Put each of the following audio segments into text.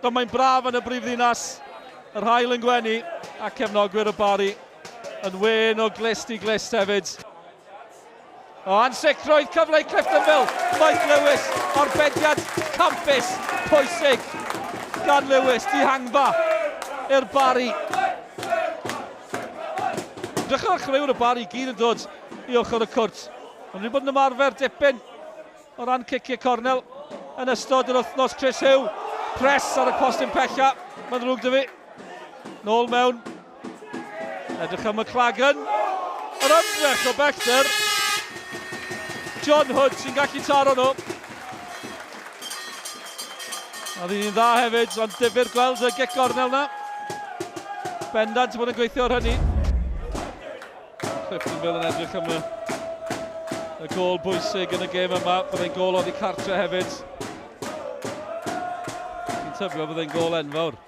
ond mae'n braf yn y brifddinas. Yr haul yn gwenu a cefnogwyr y Barri yn wen o glist i glist hefyd. O ansicrwydd cyfle i Cliftonville. Mike Lewis, arbediad campus pwysig gan Lewis, dihangfa i'r Barri. Drychol chreuwr y Barri gyd yn dod i ochr y cwrt. Ond wedi bod yn ymarfer dipyn o ran ciciau cornel yn ystod yr wythnos. Chris Hugh, pres ar y postyn pella. Mae'n ddrwg dy fi. Nôl mewn. Edrych am y Clagan. Yr ymdrech o bellter. John Hood sy'n gallu taro nhw. A ddyn ni'n dda hefyd, ond difyr gweld y gic cornel na. Bendant bod yn gweithio ar hynny. Cliftonville yn edrych am y gôl bwysig yn y gêm yma. Byddai'n gôl oddi cartre hefyd. Dwi'n tybio byddai'n gôl enfawr.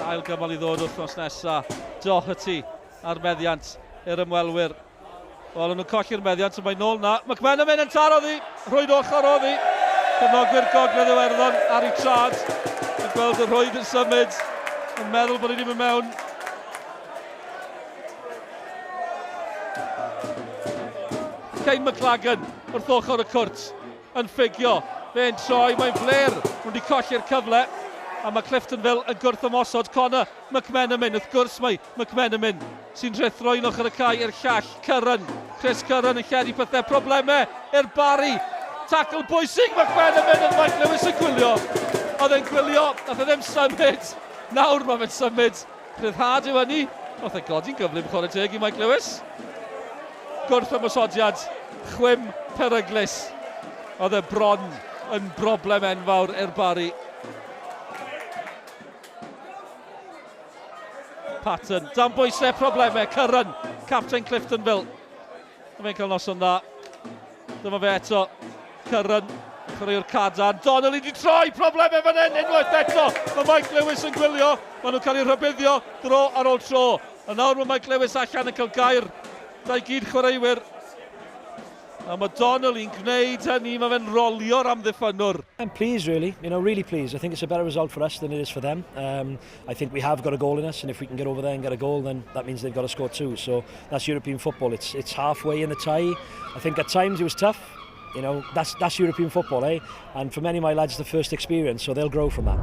Ail gymal i ddod wythnos nesa. Doherty ar meddiant i'r ymwelwyr. Wel, nhw'n colli'r meddiant, mae'n nôl na. McMenamin yn taro ddi, rhwyd ochr o ddi. Cefnogwyr Gogledd Iwerddon ar ei trad. Yn gweld y rhwyd yn symud, yn meddwl bod ni'n mynd mewn. Cain McLagan wrth ochr y cwrt yn ffigio. Fe'n troi, mae'n fler. Nhw'n wedi colli'r cyfle. A mae Cliftonville yn gwrthymosod Connor McMenamin. Wrth gwrs mae McMenamin sy'n rhithro un ochr y cae i'r llall. Curran, Chris Curran yn lledu pethau problemau i'r Barri. Tackle bwysig McMenamin yn Mike Lewis yn gwylio. Oedd e'n gwylio, nath e ddim symud. Nawr mae fe'n symud. Rhyddhad yw hynny. Oedd e godi'n gyflym chwarae teg i Mike Lewis. Gwrthymosodiad, chwym peryglis. Oedd e bron yn broblem enfawr i'r Barri. Patton, dan bwysau problemau, Curran, captain Cliftonville. Mae'n cael noson dda. Dyma fe eto, Curran, chwaraewr cadarn. Donnelly wedi troi problemau fan hyn, unwaith eto. Mae Mike Lewis yn gwylio, maen nhw'n cael ei rhybuddio dro ar ôl tro. A nawr mae Mike Lewis allan yn cael gair. Dau gyd chwaraewyr. A mae Donnelly'n gwneud hynny, mae fe'n rolio'r amddiffynwr. I'm pleased really, really pleased. I think it's a better result for us than it is for them. I think we have got a goal in us, and if we can get over there and get a goal, then that means they've got to score two. So that's European football. It's halfway in the tie. I think at times it was tough. That's European football, eh? And for many of my lads, the first experience, so they'll grow from that.